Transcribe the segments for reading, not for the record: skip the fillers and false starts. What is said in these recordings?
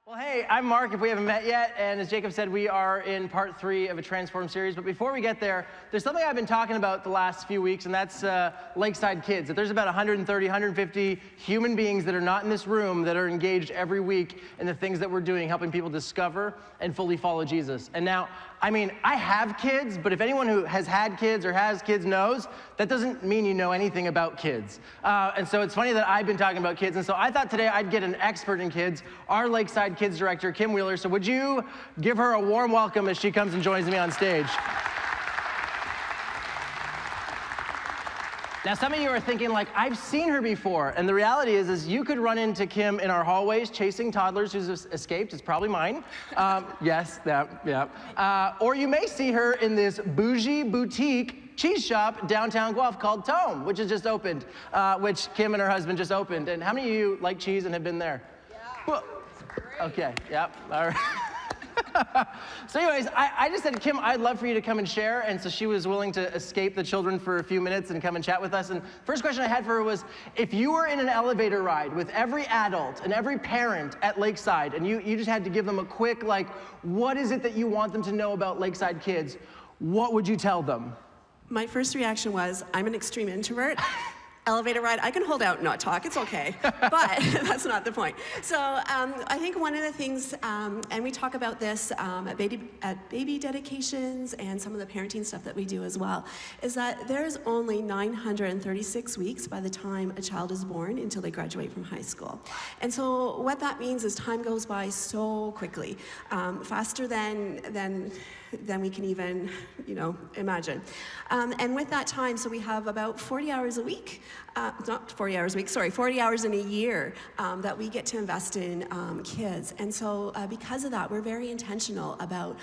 Well, hey, I'm Mark, if we haven't met yet, and as Jacob said, we are in part 3 of a Transform series, but before we get there, there's something I've been talking about the last few weeks, and that's Lakeside Kids. That there's about 130, 150 human beings that are not in this room that are engaged every week in the things that we're doing, helping people discover and fully follow Jesus. And now, I mean, I have kids, but if anyone who has had kids or has kids knows, that doesn't mean you know anything about kids. And so it's funny that I've been talking about kids, and so I thought today I'd get an expert in kids, our Lakeside Kids director, Kim Wheeler. So would you give her a warm welcome as she comes and joins me on stage? Now, some of you are thinking, like, I've seen her before, and the reality is you could run into Kim in our hallways chasing toddlers who's escaped. It's probably mine. Yes, yeah. Or you may see her in this bougie boutique cheese shop downtown Guelph called Tome, which has just opened, which Kim and her husband just opened. And how many of you like cheese and have been there? Yeah. Well, okay, yep, all right. So anyways, I just said, Kim, I'd love for you to come and share, and so she was willing to escape the children for a few minutes and come and chat with us. And first question I had for her was, if you were in an elevator ride with every adult and every parent at Lakeside, and you just had to give them a quick, like, what is it that you want them to know about Lakeside Kids, what would you tell them? My first reaction was, I'm an extreme introvert. Elevator ride, I can hold out and not talk, it's okay, but that's not the point. So I think one of the things, and we talk about this at baby dedications and some of the parenting stuff that we do as well, is that there's only 936 weeks by the time a child is born until they graduate from high school. And so what that means is time goes by so quickly, faster than we can even, imagine. And with that time, so we have about 40 hours a week, not 40 hours a week, sorry, 40 hours in a year that we get to invest in kids. And so because of that, we're very intentional about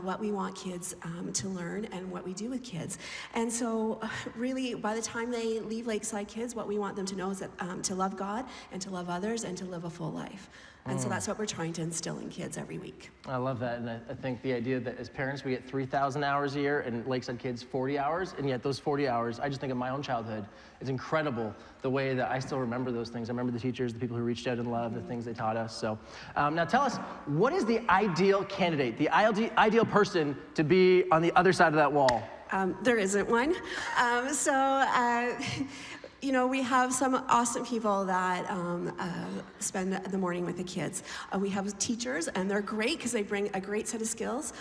what we want kids to learn and what we do with kids. And so really, by the time they leave Lakeside Kids, what we want them to know is that to love God and to love others and to live a full life. And so that's what we're trying to instill in kids every week. I love that, and I think the idea that as parents we get 3,000 hours a year, and Lakeside Kids 40 hours, and yet those 40 hours, I just think of my own childhood. It's incredible the way that I still remember those things. I remember the teachers, the people who reached out and loved, the things they taught us. So now tell us, what is the ideal candidate, the ideal person to be on the other side of that wall? There isn't one. We have some awesome people that spend the morning with the kids. We have teachers, and they're great because they bring a great set of skills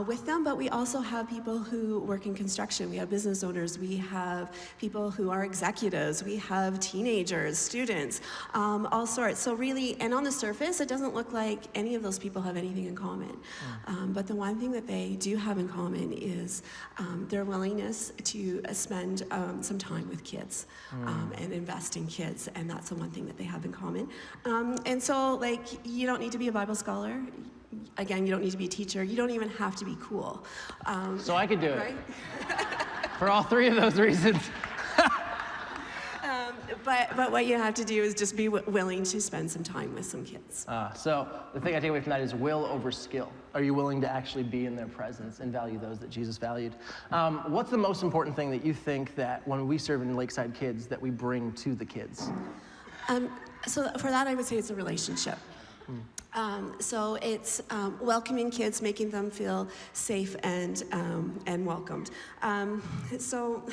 with them, but we also have people who work in construction. We have business owners. We have people who are executives. We have teenagers, students, all sorts. So really, and on the surface, it doesn't look like any of those people have anything in common. But the one thing that they do have in common is their willingness to spend some time with kids. And invest in kids, and that's the one thing that they have in common. And so, you don't need to be a Bible scholar. Again, you don't need to be a teacher. You don't even have to be cool. So I could do right? it. For all 3 of those reasons. But what you have to do is just be willing to spend some time with some kids. So the thing I take away from that is will over skill. Are you willing to actually be in their presence and value those that Jesus valued? What's the most important thing that you think that when we serve in Lakeside Kids that we bring to the kids? So for that, I would say it's a relationship. So it's welcoming kids, making them feel safe and welcomed. So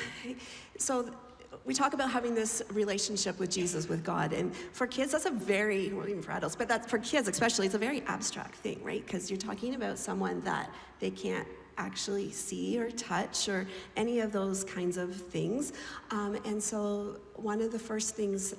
we talk about having this relationship with Jesus, with God, and for kids, that's a very, well, even for adults, but that's for kids especially, it's a very abstract thing, right? Because you're talking about someone that they can't actually see or touch or any of those kinds of things. And so one of the first things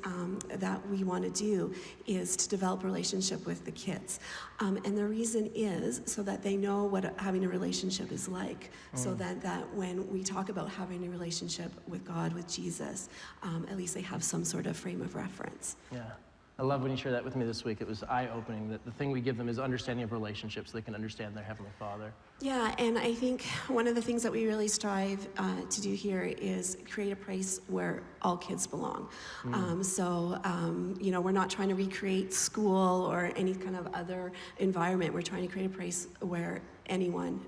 that we want to do is to develop a relationship with the kids. And the reason is so that they know what having a relationship is like, so that when we talk about having a relationship with God, with Jesus, at least they have some sort of frame of reference. Yeah. I love when you shared that with me this week. It was eye-opening that the thing we give them is understanding of relationships so they can understand their Heavenly Father. Yeah, and I think one of the things that we really strive to do here is create a place where all kids belong. We're not trying to recreate school or any kind of other environment. We're trying to create a place where anyone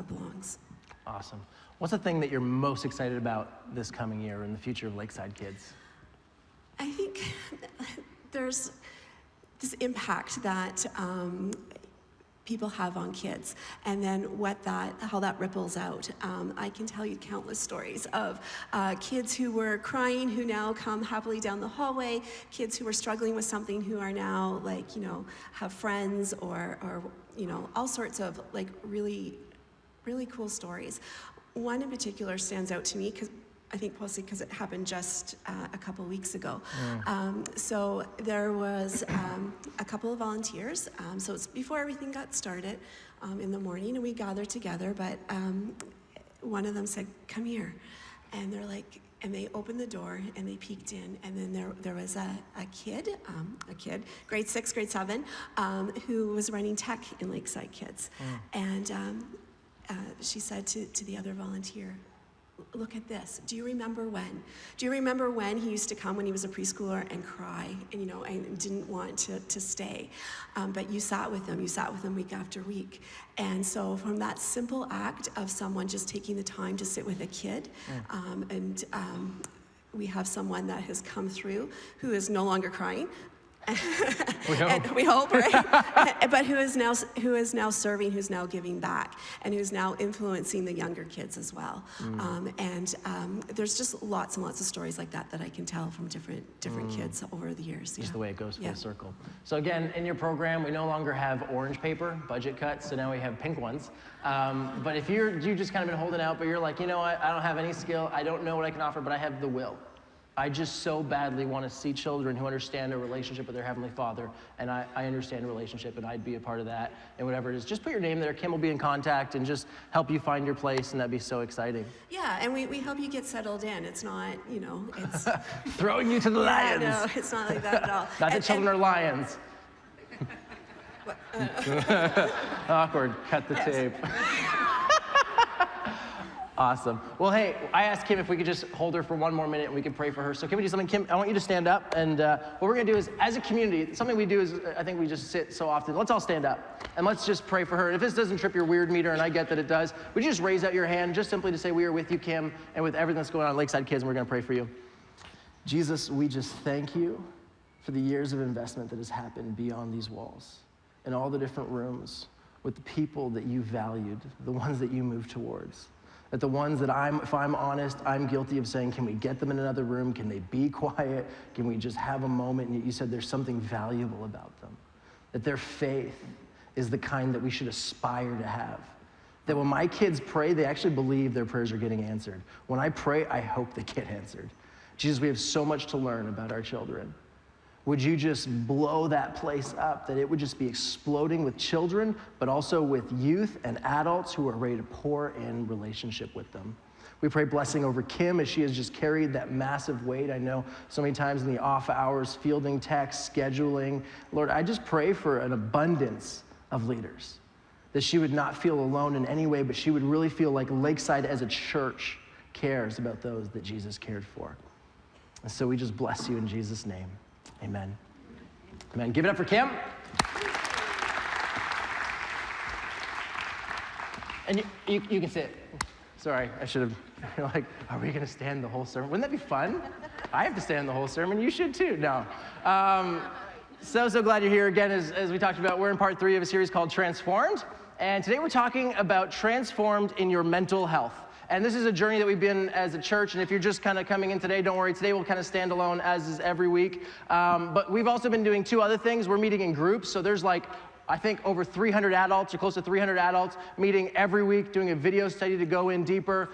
belongs. Awesome. What's the thing that you're most excited about this coming year in the future of Lakeside Kids? I think there's this impact that people have on kids, and then how that ripples out. I can tell you countless stories of kids who were crying who now come happily down the hallway, kids who were struggling with something who are now have friends or all sorts of really, really cool stories. One in particular stands out to me because I think mostly because it happened just a couple weeks ago. So there was a couple of volunteers. So it's before everything got started in the morning, and we gathered together. But one of them said, "Come here," and and they opened the door and they peeked in, and then there was a kid, grade 6, grade 7, who was running tech in Lakeside Kids, and she said to the other volunteer, "Look at this. Do you remember when? Do you remember when he used to come when he was a preschooler and cry, and didn't want to stay? But you sat with him. You sat with him week after week." And so from that simple act of someone just taking the time to sit with a kid, we have someone that has come through who is no longer crying. We hope, right? But who is now serving, who's now giving back, and who's now influencing the younger kids as well. There's just lots and lots of stories like that I can tell from different kids over the years. Just the way it goes full circle. So again, in your program, we no longer have orange paper, budget cuts, so now we have pink ones. But if you just kind of been holding out, but you're like, you know what, I don't have any skill, I don't know what I can offer, but I have the will. I just so badly want to see children who understand a relationship with their Heavenly Father, and I understand a relationship, and I'd be a part of that, and whatever it is. Just put your name there. Kim will be in contact and just help you find your place, and that'd be so exciting. Yeah, and we help you get settled in. It's not, it's... Throwing you to the lions. No, it's not like that at all. Not that children are lions. Awkward. Cut the tape. Awesome. Well, hey, I asked Kim if we could just hold her for one more minute and we could pray for her. So can we do something? Kim, I want you to stand up. And what we're going to do is, as a community, something we do is, I think we just sit so often. Let's all stand up and let's just pray for her. And if this doesn't trip your weird meter, and I get that it does, would you just raise out your hand just simply to say we are with you, Kim, and with everything that's going on at Lakeside Kids, and we're going to pray for you. Jesus, we just thank you for the years of investment that has happened beyond these walls, in all the different rooms, with the people that you valued, the ones that you moved towards. That the ones that if I'm honest, I'm guilty of saying, can we get them in another room? Can they be quiet? Can we just have a moment? And you said there's something valuable about them. That their faith is the kind that we should aspire to have. That when my kids pray, they actually believe their prayers are getting answered. When I pray, I hope they get answered. Jesus, we have so much to learn about our children. Would you just blow that place up, that it would just be exploding with children, but also with youth and adults who are ready to pour in relationship with them. We pray blessing over Kim as she has just carried that massive weight. I know so many times in the off hours, fielding texts, scheduling. Lord, I just pray for an abundance of leaders, that she would not feel alone in any way, but she would really feel like Lakeside as a church cares about those that Jesus cared for. And so we just bless you in Jesus' name. Amen. Amen. Give it up for Kim. And you can sit. Sorry, I should have, you're like, are we going to stand the whole sermon? Wouldn't that be fun? I have to stand the whole sermon. You should too. No. So glad you're here again. As we talked about, we're in part 3 of a series called Transformed. And today we're talking about transformed in your mental health. And this is a journey that we've been as a church, and if you're just kind of coming in today, don't worry, today we'll kind of stand alone, as is every week. But we've also been doing 2 other things. We're meeting in groups, so there's I think over 300 adults, or close to 300 adults, meeting every week, doing a video study to go in deeper.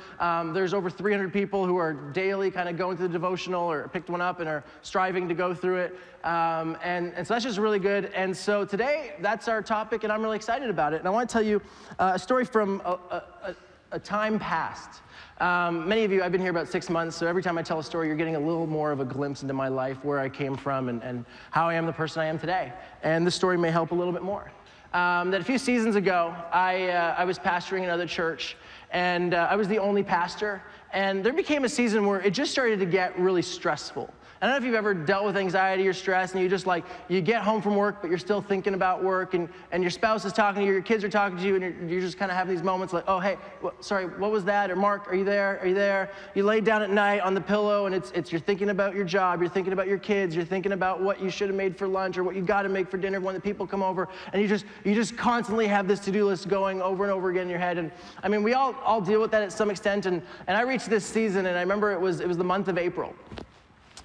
There's over 300 people who are daily kind of going through the devotional or picked one up and are striving to go through it. And so that's just really good. And so today, that's our topic, and I'm really excited about it. And I want to tell you a story from a time past. Many of you, I've been here about 6 months, so every time I tell a story, you're getting a little more of a glimpse into my life, where I came from, and how I am the person I am today. And this story may help a little bit more. That a few seasons ago, I was pastoring another church, and I was the only pastor, and there became a season where it just started to get really stressful. I don't know if you've ever dealt with anxiety or stress, and you just like, you get home from work, but you're still thinking about work, and your spouse is talking to you, your kids are talking to you, and you're just kind of having these moments like, oh, hey, sorry, what was that? Or Mark, are you there? Are you there? You lay down at night on the pillow, and you're thinking about your job, you're thinking about your kids, you're thinking about what you should have made for lunch or what you got to make for dinner when the people come over, and you just constantly have this to-do list going over and over again in your head. And I mean, we all deal with that at some extent, and I reached this season, and I remember it was the month of April.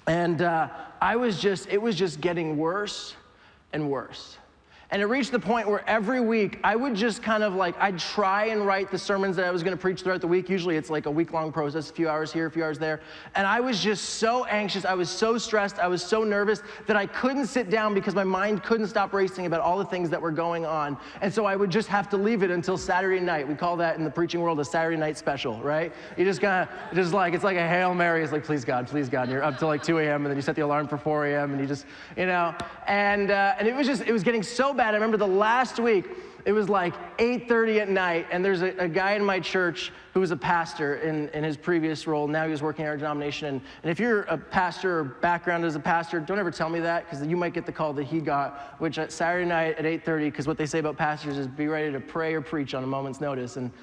And it was just getting worse and worse. And it reached the point where every week I would just kind of like, I'd try and write the sermons that I was going to preach throughout the week. Usually it's like a week-long process, a few hours here, a few hours there. And I was just so anxious, I was so stressed, I was so nervous that I couldn't sit down because my mind couldn't stop racing about all the things that were going on. And so I would just have to leave it until Saturday night. We call that in the preaching world a Saturday night special, right? You just kind of, it's like a Hail Mary. It's like, please God. And you're up till like 2 a.m. and then you set the alarm for 4 a.m. and you just, and it was getting so bad. I remember the last week, it was like 8:30 at night, and there's a guy in my church who was a pastor in his previous role. Now he was working in our denomination. And if you're a pastor or background as a pastor, don't ever tell me that, because you might get the call that he got, which at Saturday night at 8:30, because what they say about pastors is be ready to pray or preach on a moment's notice. And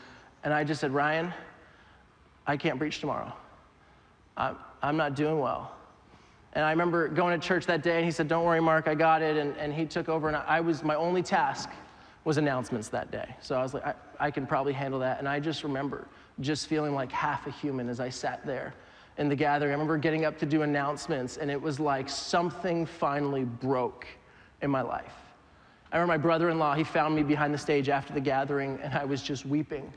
I just said, Ryan, I can't preach tomorrow. I'm not doing well. And I remember going to church that day, and he said, don't worry, Mark, I got it. And he took over, and my only task was announcements that day. So I was like, I can probably handle that. And I just remember just feeling like half a human as I sat there in the gathering. I remember getting up to do announcements, and it was like something finally broke in my life. I remember my brother-in-law, he found me behind the stage after the gathering, and I was just weeping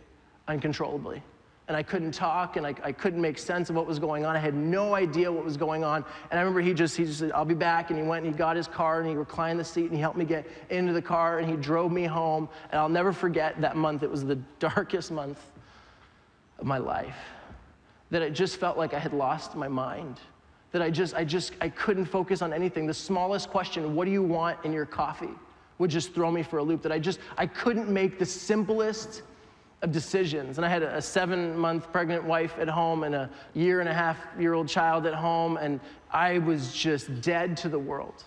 uncontrollably. And I couldn't talk, and I couldn't make sense of what was going on. I had no idea what was going on. And I remember he just said, I'll be back. And he went and he got his car, and he reclined the seat, and he helped me get into the car, and he drove me home. And I'll never forget that month. It was the darkest month of my life. That it just felt like I had lost my mind. That I couldn't focus on anything. The smallest question, what do you want in your coffee, would just throw me for a loop. That I couldn't make the simplest of decisions. And I had a 7-month pregnant wife at home and a 1.5-year-old child at home, and I was just dead to the world.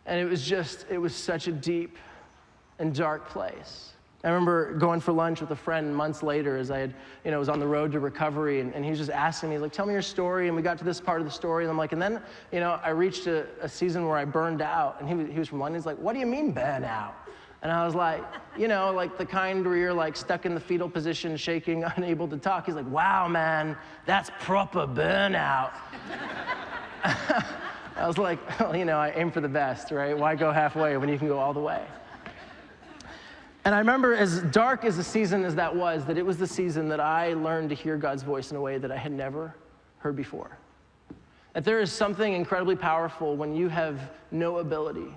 And it was such a deep and dark place. I remember going for lunch with a friend months later as I had, was on the road to recovery, and he was just asking me, like, tell me your story, and we got to this part of the story, and I'm like, and then, I reached a season where I burned out, and he was from London. He's like, what do you mean burn out? And I was like, like the kind where you're like stuck in the fetal position, shaking, unable to talk. He's like, wow, man, that's proper burnout. I was like, well, I aim for the best, right? Why go halfway when you can go all the way? And I remember, as dark as the season as that was, that it was the season that I learned to hear God's voice in a way that I had never heard before. That there is something incredibly powerful when you have no ability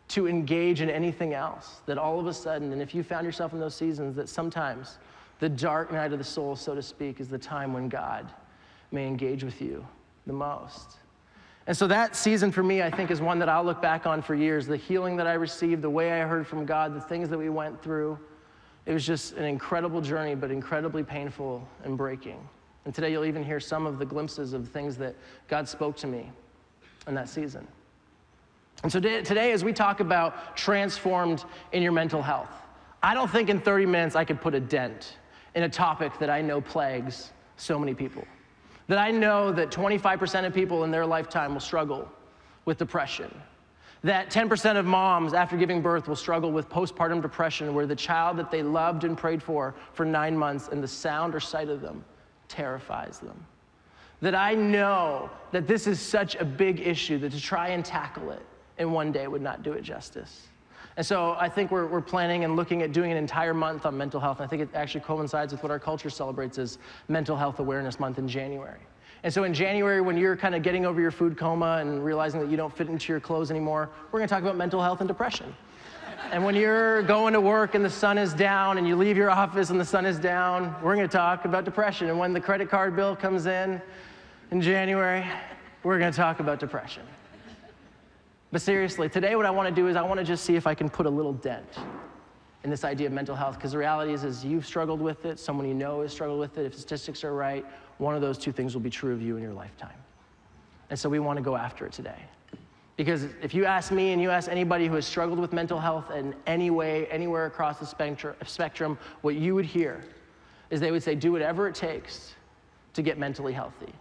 to engage in anything else, that all of a sudden, and if you found yourself in those seasons, that sometimes the dark night of the soul, so to speak, is the time when God may engage with you the most. And so that season for me, I think, is one that I'll look back on for years. The healing that I received, the way I heard from God, the things that we went through. It was just an incredible journey, but incredibly painful and breaking. And today you'll even hear some of the glimpses of things that God spoke to me in that season. And so today, as we talk about transformed in your mental health, I don't think in 30 minutes I could put a dent in a topic that I know plagues so many people. That I know that 25% of people in their lifetime will struggle with depression. That 10% of moms after giving birth will struggle with postpartum depression, where the child that they loved and prayed for 9 months, and the sound or sight of them terrifies them. That I know that this is such a big issue that to try and tackle it in one day would not do it justice. And so I think we're planning and looking at doing an entire month on mental health. And I think it actually coincides with what our culture celebrates as Mental Health Awareness Month in January. And so in January, when you're kind of getting over your food coma and realizing that you don't fit into your clothes anymore, we're gonna talk about mental health and depression. And when you're going to work and the sun is down and you leave your office and the sun is down, we're gonna talk about depression. And when the credit card bill comes in January, we're gonna talk about depression. But seriously, today what I want to do is I want to just see if I can put a little dent in this idea of mental health, because the reality is you've struggled with it, someone you know has struggled with it. If statistics are right, one of those two things will be true of you in your lifetime. And so we want to go after it today. Because if you ask me and you ask anybody who has struggled with mental health in any way, anywhere across the spectrum, what you would hear is they would say, do whatever it takes to get mentally healthy.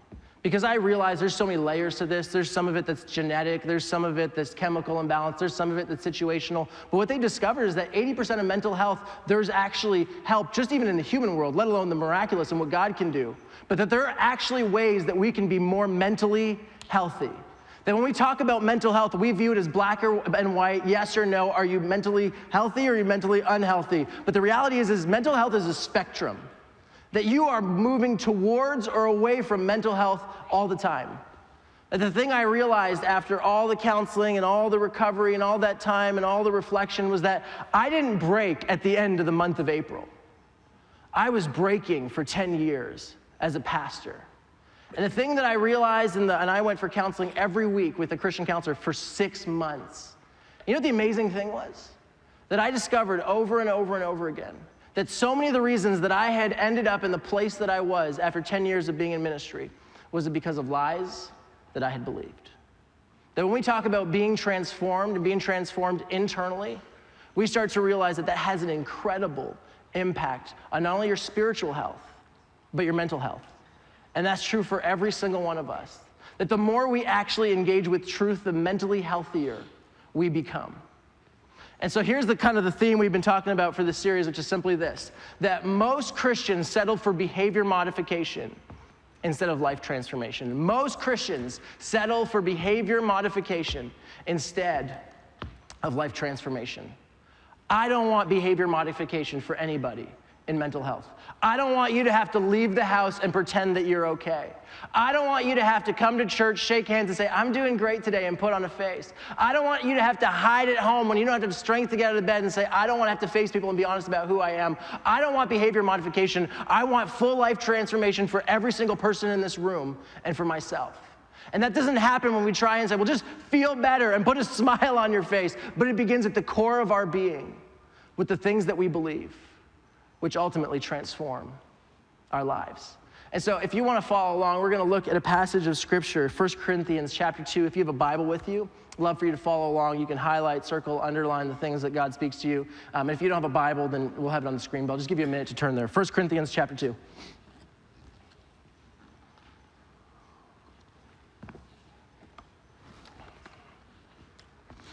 Because I realize there's so many layers to this. There's some of it that's genetic. There's some of it that's chemical imbalance. There's some of it that's situational. But what they discovered is that 80% of mental health, there's actually help, just even in the human world, let alone the miraculous and what God can do. But that there are actually ways that we can be more mentally healthy. That when we talk about mental health, we view it as black and white, yes or no. Are you mentally healthy or are you mentally unhealthy? But the reality is mental health is a spectrum. That you are moving towards or away from mental health all the time. And the thing I realized after all the counseling and all the recovery and all that time and all the reflection was that I didn't break at the end of the month of April. I was breaking for 10 years as a pastor. And the thing that I realized, and I went for counseling every week with a Christian counselor for 6 months. You know what the amazing thing was? That I discovered over and over and over again that so many of the reasons that I had ended up in the place that I was after 10 years of being in ministry was because of lies that I had believed. That when we talk about being transformed and being transformed internally, we start to realize that that has an incredible impact on not only your spiritual health, but your mental health. And that's true for every single one of us. That the more we actually engage with truth, the mentally healthier we become. And so here's the kind of the theme we've been talking about for this series, which is simply this, that most Christians settle for behavior modification instead of life transformation. Most Christians settle for behavior modification instead of life transformation. I don't want behavior modification for anybody in mental health. I don't want you to have to leave the house and pretend that you're okay. I don't want you to have to come to church, shake hands, and say, I'm doing great today, and put on a face. I don't want you to have to hide at home when you don't have the strength to get out of bed and say, I don't want to have to face people and be honest about who I am. I don't want behavior modification. I want full life transformation for every single person in this room and for myself. And that doesn't happen when we try and say, well, just feel better and put a smile on your face. But it begins at the core of our being with the things that we believe, which ultimately transform our lives. And so if you want to follow along, we're going to look at a passage of Scripture, 1 Corinthians chapter 2. If you have a Bible with you, I'd love for you to follow along. You can highlight, circle, underline the things that God speaks to you. And if you don't have a Bible, then we'll have it on the screen, but I'll just give you a minute to turn there. 1 Corinthians chapter 2.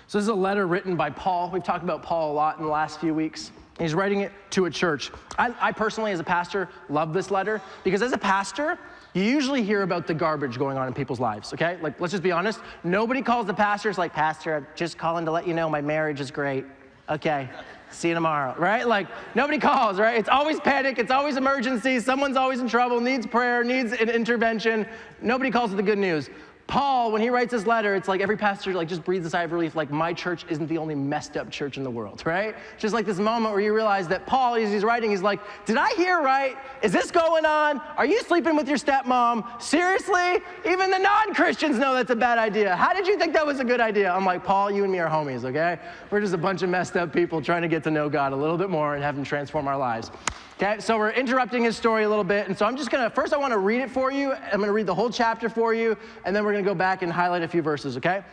So this is a letter written by Paul. We've talked about Paul a lot in the last few weeks. He's writing it to a church. I personally, as a pastor, love this letter because as a pastor, you usually hear about the garbage going on in people's lives, okay? Like, let's just be honest. Nobody calls the pastor. It's like, Pastor, I'm just calling to let you know my marriage is great. Okay, see you tomorrow, right? Like, nobody calls, right? It's always panic. It's always emergency. Someone's always in trouble, needs prayer, needs an intervention. Nobody calls with the good news. Paul, when he writes this letter, it's like every pastor like just breathes a sigh of relief, like my church isn't the only messed up church in the world, right? Just like this moment where you realize that Paul, as he's writing, he's like, did I hear right? Is this going on? Are you sleeping with your stepmom? Seriously? Even the non-Christians know that's a bad idea. How did you think that was a good idea? I'm like, Paul, you and me are homies, okay? We're just a bunch of messed up people trying to get to know God a little bit more and have him transform our lives. Okay, so we're interrupting his story a little bit, and so I'm just gonna, first I wanna read it for you. I'm gonna read the whole chapter for you, and then we're gonna go back and highlight a few verses, okay?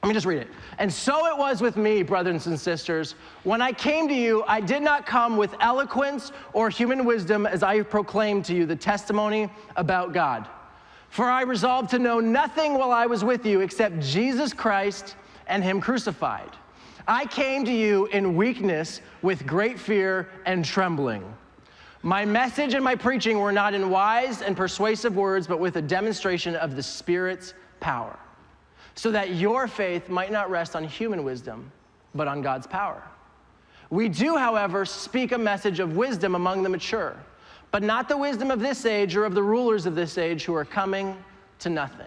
Let me just read it. And so it was with me, brothers and sisters. When I came to you, I did not come with eloquence or human wisdom as I proclaimed to you the testimony about God. For I resolved to know nothing while I was with you except Jesus Christ and him crucified. I came to you in weakness with great fear and trembling. My message and my preaching were not in wise and persuasive words, but with a demonstration of the Spirit's power, so that your faith might not rest on human wisdom, but on God's power. We do, however, speak a message of wisdom among the mature, but not the wisdom of this age or of the rulers of this age who are coming to nothing.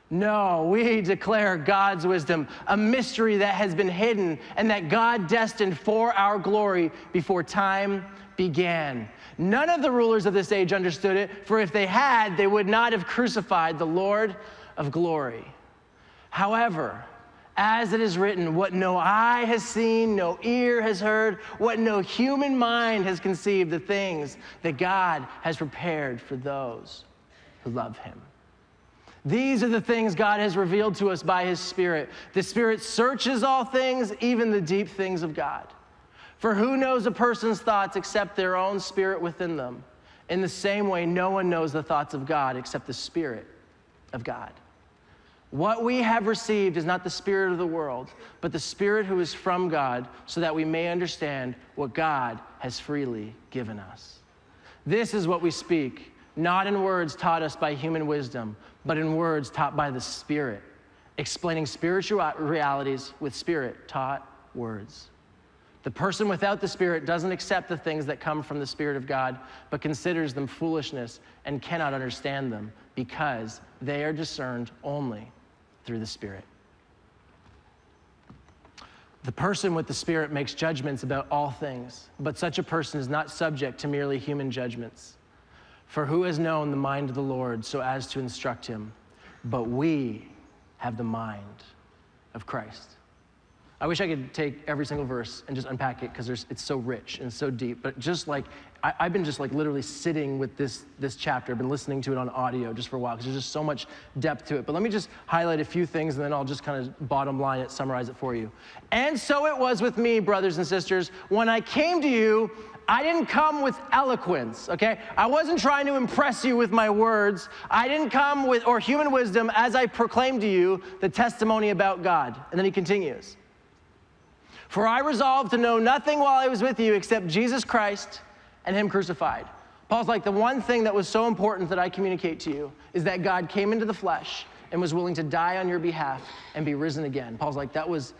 No, we declare God's wisdom, a mystery that has been hidden and that God destined for our glory before time began. None of the rulers of this age understood it, for if they had, they would not have crucified the Lord of glory. However, as it is written, what no eye has seen, no ear has heard, what no human mind has conceived, the things that God has prepared for those who love him. These are the things God has revealed to us by his Spirit. The Spirit searches all things, even the deep things of God. For who knows a person's thoughts except their own spirit within them? In the same way, no one knows the thoughts of God except the Spirit of God. What we have received is not the spirit of the world, but the Spirit who is from God, so that we may understand what God has freely given us. This is what we speak, not in words taught us by human wisdom, but in words taught by the Spirit, explaining spiritual realities with Spirit-taught words. The person without the Spirit doesn't accept the things that come from the Spirit of God, but considers them foolishness and cannot understand them because they are discerned only through the Spirit. The person with the Spirit makes judgments about all things, but such a person is not subject to merely human judgments. For who has known the mind of the Lord so as to instruct him? But we have the mind of Christ. I wish I could take every single verse and just unpack it because it's so rich and so deep. But just like, I've been just like literally sitting with this chapter. I've been listening to it on audio just for a while because there's just so much depth to it. But let me just highlight a few things and then I'll just kind of bottom line it, summarize it for you. And so it was with me, brothers and sisters. When I came to you, I didn't come with eloquence, okay? I wasn't trying to impress you with my words. I didn't come with, or human wisdom, as I proclaimed to you the testimony about God. And then he continues. For I resolved to know nothing while I was with you except Jesus Christ and him crucified. Paul's like, the one thing that was so important that I communicate to you is that God came into the flesh and was willing to die on your behalf and be risen again. Paul's like, that was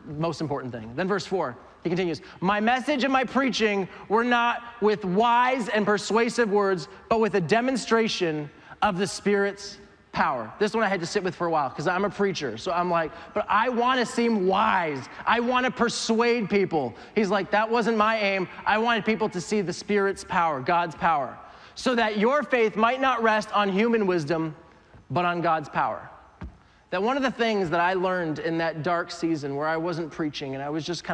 most important thing. Then verse 4, he continues, my message and my preaching were not with wise and persuasive words, but with a demonstration of the Spirit's power. This one I had to sit with for a while because I'm a preacher. So I'm like, but I want to seem wise. I want to persuade people. He's like, that wasn't my aim. I wanted people to see the Spirit's power, God's power, so that your faith might not rest on human wisdom, but on God's power. That one of the things that I learned in that dark season where I wasn't preaching and I was just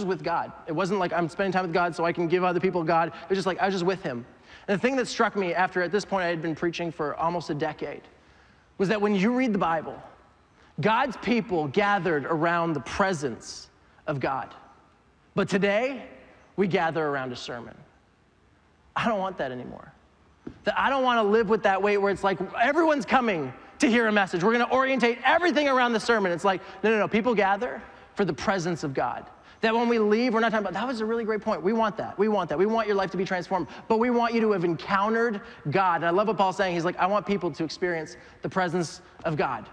with God. It wasn't like I'm spending time with God so I can give other people God. It was just like I was just with him. And the thing that struck me after, at this point, I had been preaching for almost a decade, was that when you read the Bible, God's people gathered around the presence of God. But today, we gather around a sermon. I don't want that anymore. I don't want to live with that weight where it's like everyone's coming to hear a message. We're going to orientate everything around the sermon. It's like, no. People gather for the presence of God. That when we leave, we're not talking about, that was a really great point. We want that. We want your life to be transformed. But we want you to have encountered God. And I love what Paul's saying. He's like, I want people to experience the presence of God.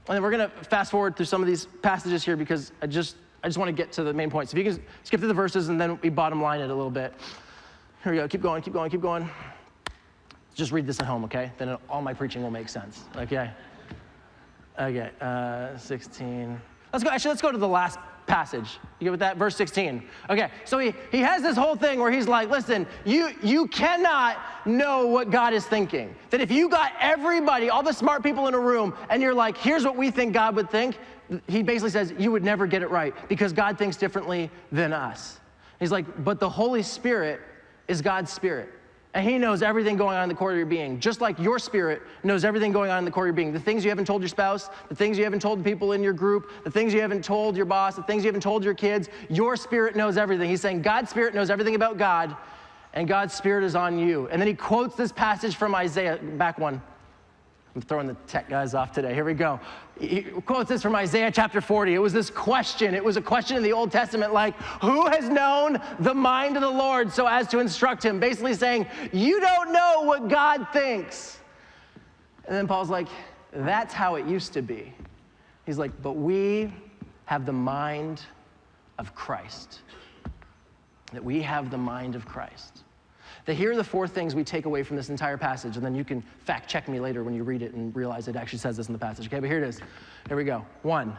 And then we're going to fast forward through some of these passages here because I just want to get to the main points. If you can skip through the verses and then we bottom line it a little bit. Here we go. Keep going. Just read this at home, okay? Then all my preaching will make sense, okay? 16. Let's go to the last passage. You good with that? Verse 16. Okay, so he has this whole thing where he's like, listen, you cannot know what God is thinking. That if you got everybody, all the smart people in a room, and you're like, here's what we think God would think, he basically says, you would never get it right because God thinks differently than us. He's like, but the Holy Spirit is God's Spirit. And he knows everything going on in the core of your being, just like your spirit knows everything going on in the core of your being. The things you haven't told your spouse, the things you haven't told the people in your group, the things you haven't told your boss, the things you haven't told your kids, your spirit knows everything. He's saying God's Spirit knows everything about God, and God's Spirit is on you. And then he quotes this passage from Isaiah, back one. I'm throwing the tech guys off today. Here we go. He quotes this from Isaiah chapter 40. It was this question. It was a question in the Old Testament like, who has known the mind of the Lord so as to instruct him? Basically saying, you don't know what God thinks. And then Paul's like, that's how it used to be. He's like, but we have the mind of Christ. That we have the mind of Christ. That here are the four things we take away from this entire passage, and then you can fact check me later when you read it and realize it actually says this in the passage. Okay, but here it is. Here we go. 1,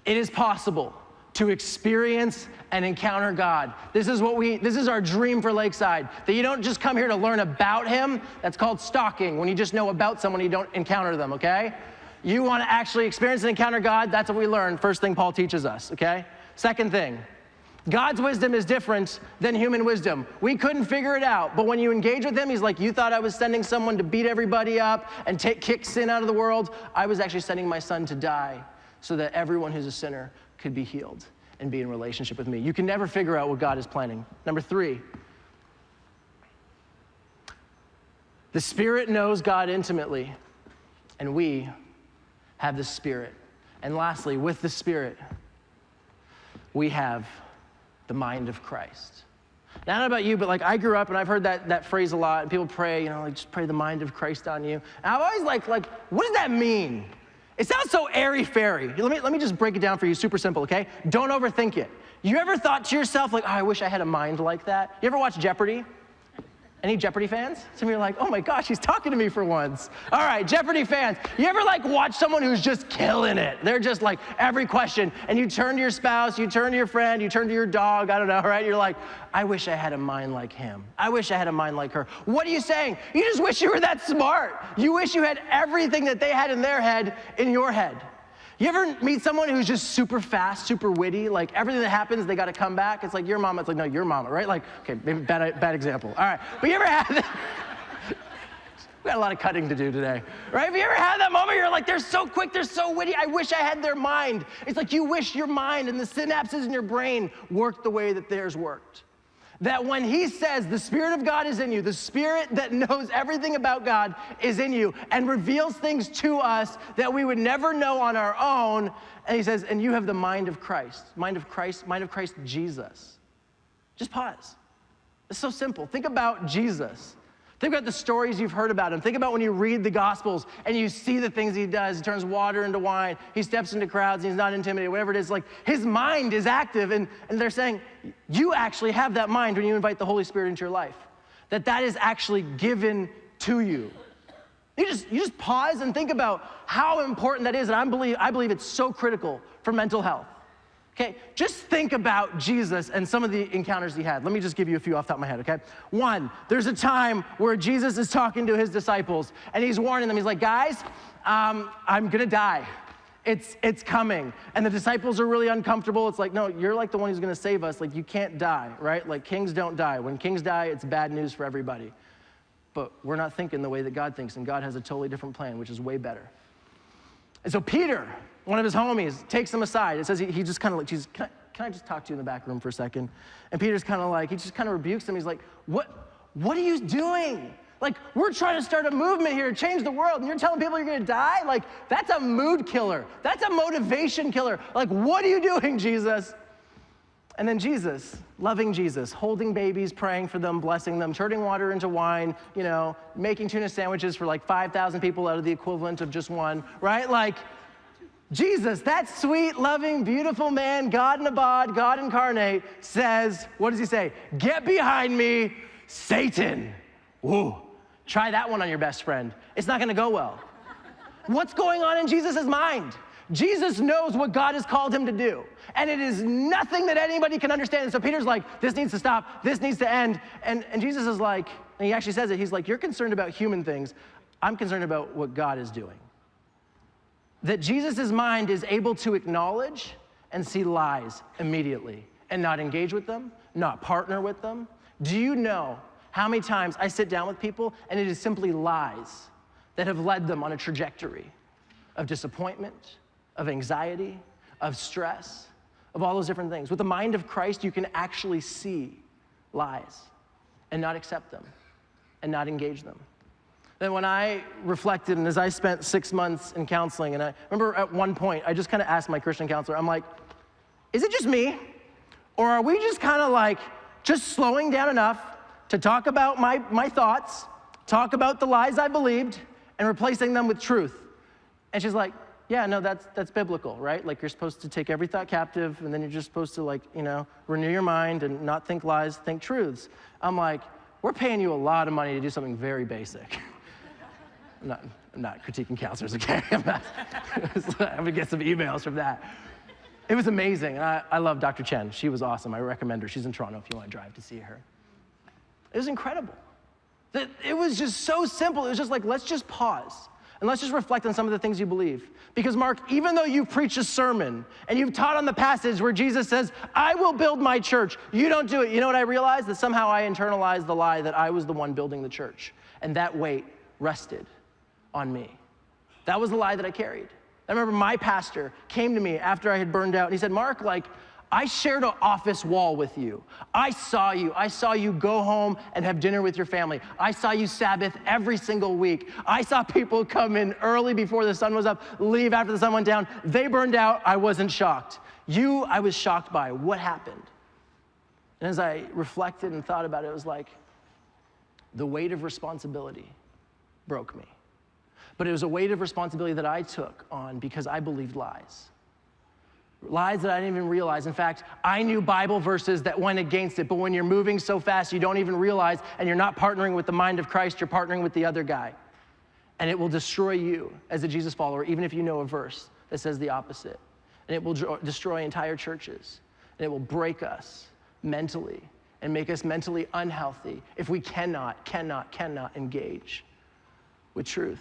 it is possible to experience and encounter God. This is our dream for Lakeside. That you don't just come here to learn about him. That's called stalking, when you just know about someone, you don't encounter them, okay? You want to actually experience and encounter God, that's what we learn. First thing Paul teaches us, okay? Second thing, God's wisdom is different than human wisdom. We couldn't figure it out, but when you engage with him, he's like, you thought I was sending someone to beat everybody up and kick sin out of the world. I was actually sending my son to die so that everyone who's a sinner could be healed and be in relationship with me. You can never figure out what God is planning. Number 3, the Spirit knows God intimately, and we have the Spirit. And lastly, with the Spirit, we have the mind of Christ. Now, I don't know about you, but like I grew up and I've heard that phrase a lot, and people pray, like just pray the mind of Christ on you. And I've always like, what does that mean? It sounds so airy-fairy. Let me just break it down for you, super simple, okay? Don't overthink it. You ever thought to yourself, like, oh, I wish I had a mind like that? You ever watch Jeopardy? Any Jeopardy fans? Some of you are like, oh my gosh, he's talking to me for once. All right, Jeopardy fans, you ever like watch someone who's just killing it? They're just like every question, and you turn to your spouse, you turn to your friend, you turn to your dog, I don't know, right? You're like, I wish I had a mind like him. I wish I had a mind like her. What are you saying? You just wish you were that smart. You wish you had everything that they had in their head in your head. You ever meet someone who's just super fast, super witty, like everything that happens, they gotta come back? It's like your mama, it's like, no, your mama, right? Like, okay, maybe bad example. All right, but you ever had that? We got a lot of cutting to do today, right? Have you ever had that moment you're like, they're so quick, they're so witty, I wish I had their mind. It's like you wish your mind and the synapses in your brain worked the way that theirs worked. That when he says the Spirit of God is in you, the Spirit that knows everything about God is in you and reveals things to us that we would never know on our own. And he says, and you have the mind of Christ Jesus. Just pause. It's so simple. Think about Jesus. Think about the stories you've heard about him. Think about when you read the Gospels and you see the things he does. He turns water into wine. He steps into crowds and he's not intimidated, whatever it is. Like his mind is active, and they're saying, you actually have that mind when you invite the Holy Spirit into your life. That is actually given to you. You just pause and think about how important that is, and I believe it's so critical for mental health. Okay, just think about Jesus and some of the encounters he had. Let me just give you a few off the top of my head, okay? 1, there's a time where Jesus is talking to his disciples, and he's warning them. He's like, guys, I'm gonna die. It's coming. And the disciples are really uncomfortable. It's like, no, you're like the one who's gonna save us. Like, you can't die, right? Like, kings don't die. When kings die, it's bad news for everybody. But we're not thinking the way that God thinks, and God has a totally different plan, which is way better. And so Peter, one of his homies, takes him aside. It says he just kind of like, Jesus, can I just talk to you in the back room for a second? And Peter's kind of like, he just kind of rebukes him. He's like, what are you doing? Like, we're trying to start a movement here to change the world, and you're telling people you're gonna die? Like, that's a mood killer. That's a motivation killer. Like, what are you doing, Jesus? And then Jesus, loving Jesus, holding babies, praying for them, blessing them, turning water into wine, making tuna sandwiches for like 5,000 people out of the equivalent of just one, right? Like, Jesus, that sweet, loving, beautiful man, God in a bod, God incarnate, says, what does he say? Get behind me, Satan. Whoa, try that one on your best friend. It's not gonna go well. What's going on in Jesus' mind? Jesus knows what God has called him to do, and it is nothing that anybody can understand. And so Peter's like, this needs to stop, this needs to end. And Jesus is like, and he actually says it, he's like, you're concerned about human things. I'm concerned about what God is doing. That Jesus' mind is able to acknowledge and see lies immediately and not engage with them, not partner with them. Do you know how many times I sit down with people and it is simply lies that have led them on a trajectory of disappointment, of anxiety, of stress, of all those different things. With the mind of Christ, you can actually see lies and not accept them and not engage them. Then when I reflected, and as I spent 6 months in counseling, and I remember at one point, I just kind of asked my Christian counselor, I'm like, is it just me? Or are we just kind of like, just slowing down enough to talk about my thoughts, talk about the lies I believed, and replacing them with truth? And she's like, yeah, no, that's biblical, right? Like, you're supposed to take every thought captive, and then you're just supposed to, like, renew your mind and not think lies, think truths. I'm like, we're paying you a lot of money to do something very basic. I'm not critiquing counselors, okay? I'm gonna get some emails from that. It was amazing, and I love Dr. Chen. She was awesome. I recommend her. She's in Toronto if you want to drive to see her. It was incredible. It was just so simple. It was just like, let's just pause. And let's just reflect on some of the things you believe. Because Mark, even though you preach a sermon and you've taught on the passage where Jesus says, I will build my church, you don't do it. You know what I realized? That somehow I internalized the lie that I was the one building the church. And that weight rested on me. That was the lie that I carried. I remember my pastor came to me after I had burned out and he said, Mark, I shared an office wall with you. I saw you. I saw you go home and have dinner with your family. I saw you Sabbath every single week. I saw people come in early before the sun was up, leave after the sun went down. They burned out. I wasn't shocked. You, I was shocked by. What happened? And as I reflected and thought about it, it was like the weight of responsibility broke me. But it was a weight of responsibility that I took on because I believed lies. Lies that I didn't even realize. In fact, I knew Bible verses that went against it, but when you're moving so fast, you don't even realize, and you're not partnering with the mind of Christ, you're partnering with the other guy. And it will destroy you as a Jesus follower, even if you know a verse that says the opposite. And it will destroy entire churches. And it will break us mentally and make us mentally unhealthy if we cannot engage with truth.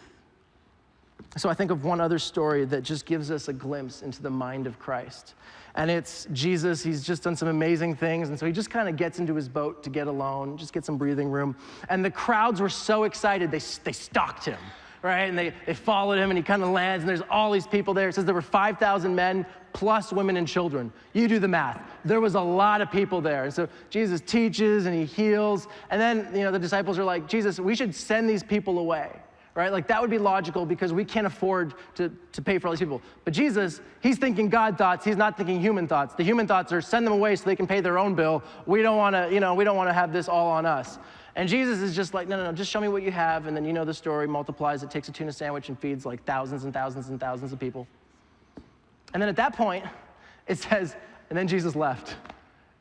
So I think of one other story that just gives us a glimpse into the mind of Christ. And it's Jesus. He's just done some amazing things. And so he just kind of gets into his boat to get alone, just get some breathing room. And the crowds were so excited, they stalked him, right? And they followed him and he kind of lands and there's all these people there. It says there were 5,000 men plus women and children. You do the math. There was a lot of people there. And so Jesus teaches and he heals. And then, the disciples are like, Jesus, we should send these people away. Right? Like that would be logical because we can't afford to pay for all these people. But Jesus, he's thinking God thoughts. He's not thinking human thoughts. The human thoughts are send them away so they can pay their own bill. We don't want to, we don't want to have this all on us. And Jesus is just like, no, just show me what you have. And then the story, multiplies it, takes a tuna sandwich and feeds like thousands and thousands and thousands of people. And then at that point, it says, and then Jesus left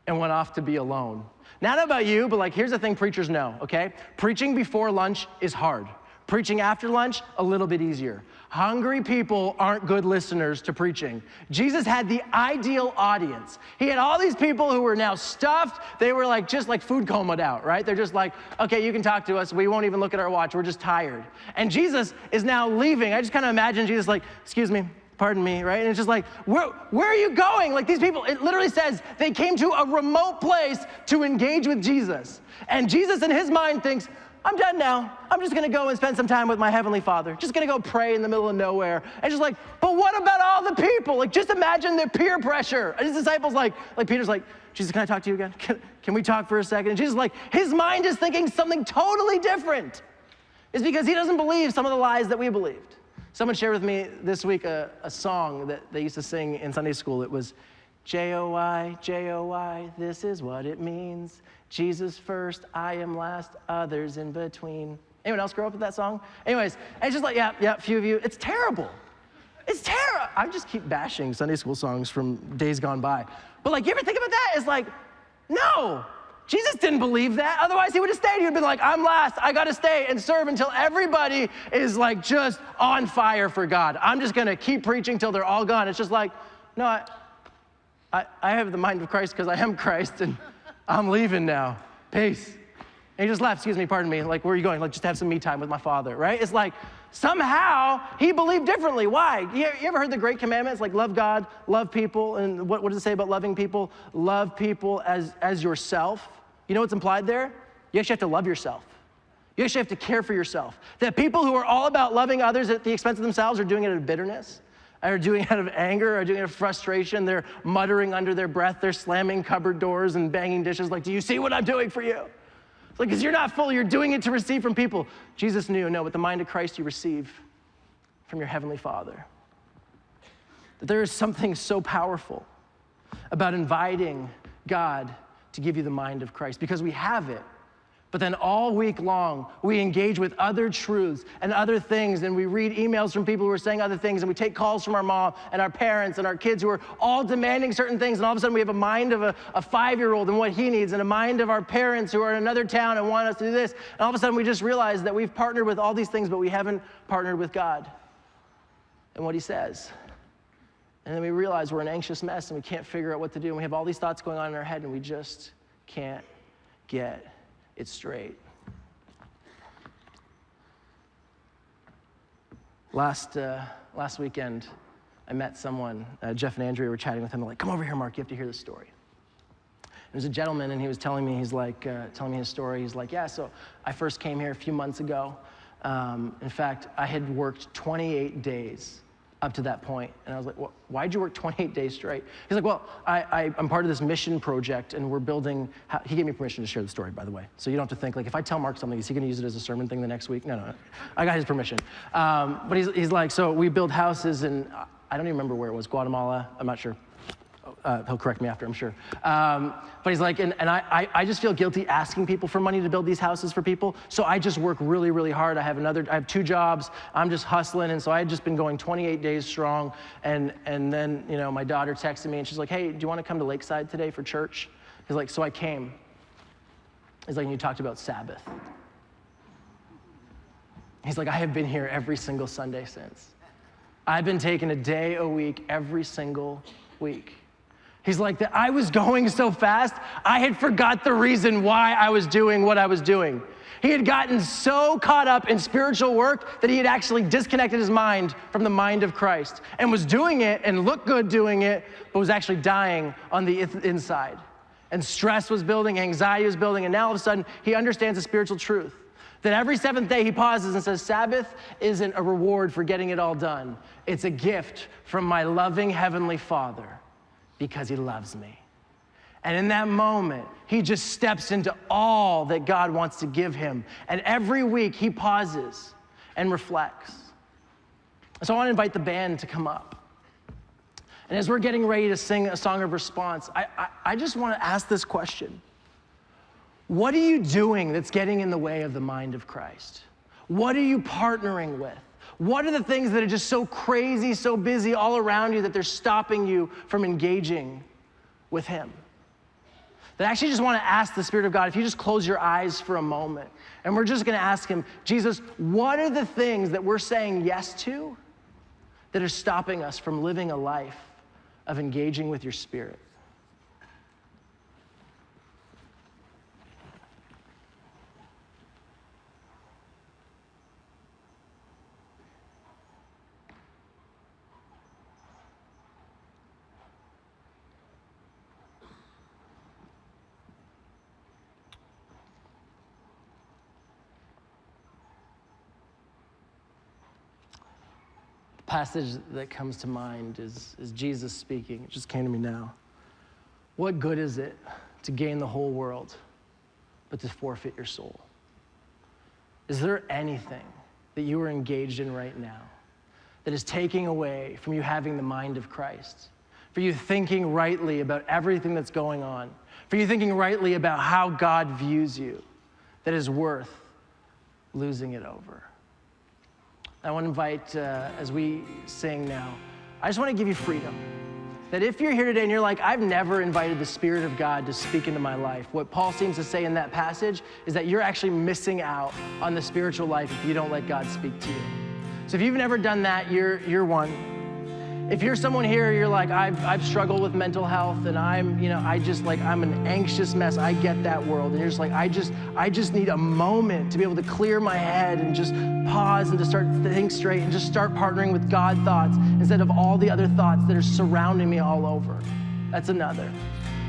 and went off to be alone. Now, I don't know about you, but here's the thing preachers know, okay? Preaching before lunch is hard. Preaching after lunch, a little bit easier. Hungry people aren't good listeners to preaching. Jesus had the ideal audience. He had all these people who were now stuffed. They were just food comaed out, right? They're just like, okay, you can talk to us. We won't even look at our watch. We're just tired. And Jesus is now leaving. I just kind of imagine Jesus excuse me, pardon me, right? And it's just where are you going? These people, it literally says they came to a remote place to engage with Jesus. And Jesus in his mind thinks, I'm done now. I'm just gonna go and spend some time with my Heavenly Father. Just gonna go pray in the middle of nowhere. And just but what about all the people? Just imagine the peer pressure. And his disciples Peter's Jesus, can I talk to you again? Can we talk for a second? And Jesus his mind is thinking something totally different. It's because he doesn't believe some of the lies that we believed. Someone shared with me this week a song that they used to sing in Sunday school. It was, J-O-I, J-O-I, this is what it means. Jesus first, I am last, others in between. Anyone else grow up with that song? Anyways, it's just yeah, a few of you. It's terrible. It's terrible. I just keep bashing Sunday school songs from days gone by. But you ever think about that? It's no, Jesus didn't believe that. Otherwise he would have stayed. He would have been I'm last, I gotta stay and serve until everybody is just on fire for God. I'm just gonna keep preaching till they're all gone. It's just no, I have the mind of Christ because I am Christ and I'm leaving now. Peace. And he just left, excuse me, pardon me. Where are you going? Just have some me time with my Father, right? It's somehow he believed differently. Why? You ever heard the great commandments? Love God, love people. And what does it say about loving people? Love people as yourself. You know what's implied there? You actually have to love yourself. You actually have to care for yourself. That people who are all about loving others at the expense of themselves are doing it out of bitterness. Are doing it out of anger, are doing it out of frustration. They're muttering under their breath. They're slamming cupboard doors and banging dishes do you see what I'm doing for you? It's because you're not full, you're doing it to receive from people. Jesus knew, no, with the mind of Christ you receive from your Heavenly Father. That there is something so powerful about inviting God to give you the mind of Christ because we have it. But then all week long, we engage with other truths and other things, and we read emails from people who are saying other things, and we take calls from our mom and our parents and our kids who are all demanding certain things, and all of a sudden we have a mind of a 5-year-old and what he needs, and a mind of our parents who are in another town and want us to do this, and all of a sudden we just realize that we've partnered with all these things, but we haven't partnered with God and what he says. And then we realize we're an anxious mess, and we can't figure out what to do, and we have all these thoughts going on in our head, and we just can't get it's straight. Last weekend, I met someone, Jeff and Andrea were chatting with him. They're like, come over here, Mark, you have to hear this story. There was a gentleman, and he was telling me, telling me his story. He's like, yeah, so I first came here a few months ago. In fact, I had worked 28 days up to that point. And I was like, well, why'd you work 28 days straight? He's like, well, I'm part of this mission project, and we're building, he gave me permission to share the story, by the way. So you don't have to think, like, if I tell Mark something, is he gonna use it as a sermon thing the next week? No. I got his permission. But he's like, so we build houses in, I don't even remember where it was, Guatemala, I'm not sure. He'll correct me after, I'm sure. But he's like, and I just feel guilty asking people for money to build these houses for people, so I just work really, really hard. I have 2 jobs, I'm just hustling, and so I had just been going 28 days strong, and then, my daughter texted me, and she's like, hey, do you want to come to Lakeside today for church? He's like, so I came. He's like, and you talked about Sabbath. He's like, I have been here every single Sunday since. I've been taking a day a week every single week. He's like, that I was going so fast, I had forgot the reason why I was doing what I was doing. He had gotten so caught up in spiritual work that he had actually disconnected his mind from the mind of Christ and was doing it and looked good doing it, but was actually dying on the inside. And stress was building, anxiety was building, and now all of a sudden he understands a spiritual truth. That every 7th day he pauses and says, Sabbath isn't a reward for getting it all done. It's a gift from my loving Heavenly Father because he loves me. And in that moment, he just steps into all that God wants to give him. And every week he pauses and reflects. So I want to invite the band to come up. And as we're getting ready to sing a song of response, I just want to ask this question. What are you doing that's getting in the way of the mind of Christ? What are you partnering with? What are the things that are just so crazy, so busy all around you that they're stopping you from engaging with him? That I actually just want to ask the Spirit of God, if you just close your eyes for a moment, and we're just going to ask him, Jesus, what are the things that we're saying yes to that are stopping us from living a life of engaging with your Spirit? Passage that comes to mind is Jesus speaking. It just came to me now. What good is it to gain the whole world, but to forfeit your soul? Is there anything that you are engaged in right now that is taking away from you having the mind of Christ, for you thinking rightly about everything that's going on, for you thinking rightly about how God views you, that is worth losing it over? I want to invite, as we sing now, I just want to give you freedom. That if you're here today and you're like, I've never invited the Spirit of God to speak into my life, what Paul seems to say in that passage is that you're actually missing out on the spiritual life if you don't let God speak to you. So if you've never done that, you're one. If you're someone here, you're like, I've struggled with mental health and I'm an anxious mess. I get that world. And you're just like, I just need a moment to be able to clear my head and just pause and to start to think straight and just start partnering with God thoughts instead of all the other thoughts that are surrounding me all over. That's another.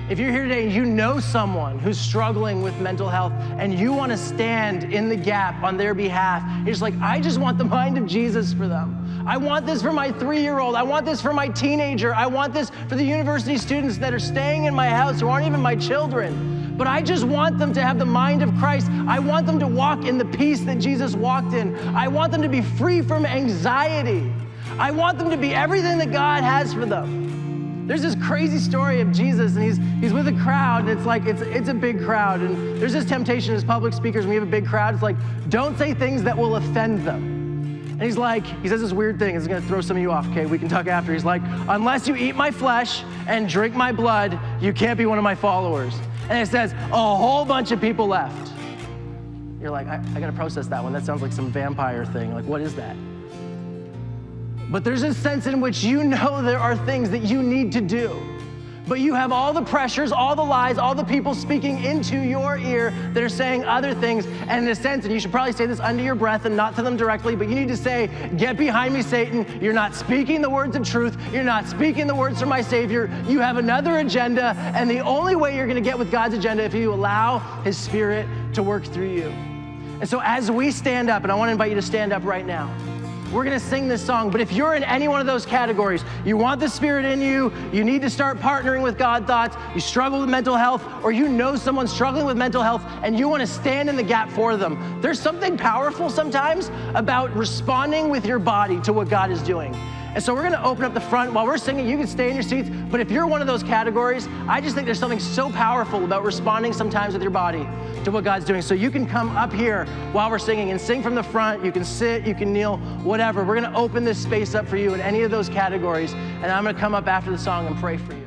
If you're here today and you know someone who's struggling with mental health and you want to stand in the gap on their behalf, you're just like, I just want the mind of Jesus for them. I want this for my 3-year-old. I want this for my teenager. I want this for the university students that are staying in my house who aren't even my children. But I just want them to have the mind of Christ. I want them to walk in the peace that Jesus walked in. I want them to be free from anxiety. I want them to be everything that God has for them. There's this crazy story of Jesus, and he's with a crowd, and it's like, it's a big crowd, and there's this temptation as public speakers, when we have a big crowd, it's like, don't say things that will offend them. And he says this weird thing, it's gonna throw some of you off, okay, we can talk after. He's like, unless you eat my flesh and drink my blood, you can't be one of my followers. And it says, a whole bunch of people left. You're like, I gotta process that one, that sounds like some vampire thing, like what is that? But there's a sense in which you know there are things that you need to do. but you have all the pressures, all the lies, all the people speaking into your ear that are saying other things. And in a sense, and you should probably say this under your breath and not to them directly, but you need to say, get behind me, Satan. You're not speaking the words of truth. You're not speaking the words from my Savior. You have another agenda, and the only way you're gonna get with God's agenda if you allow His Spirit to work through you. And so as we stand up, and I wanna invite you to stand up right now, we're gonna sing this song, but if you're in any one of those categories, you want the Spirit in you, you need to start partnering with God thoughts, you struggle with mental health, or you know someone struggling with mental health and you wanna stand in the gap for them, there's something powerful sometimes about responding with your body to what God is doing. And so we're gonna open up the front. While we're singing, you can stay in your seats, but if you're one of those categories, I just think there's something so powerful about responding sometimes with your body to what God's doing. So you can come up here while we're singing and sing from the front. You can sit, you can kneel, whatever. We're gonna open this space up for you in any of those categories, and I'm gonna come up after the song and pray for you.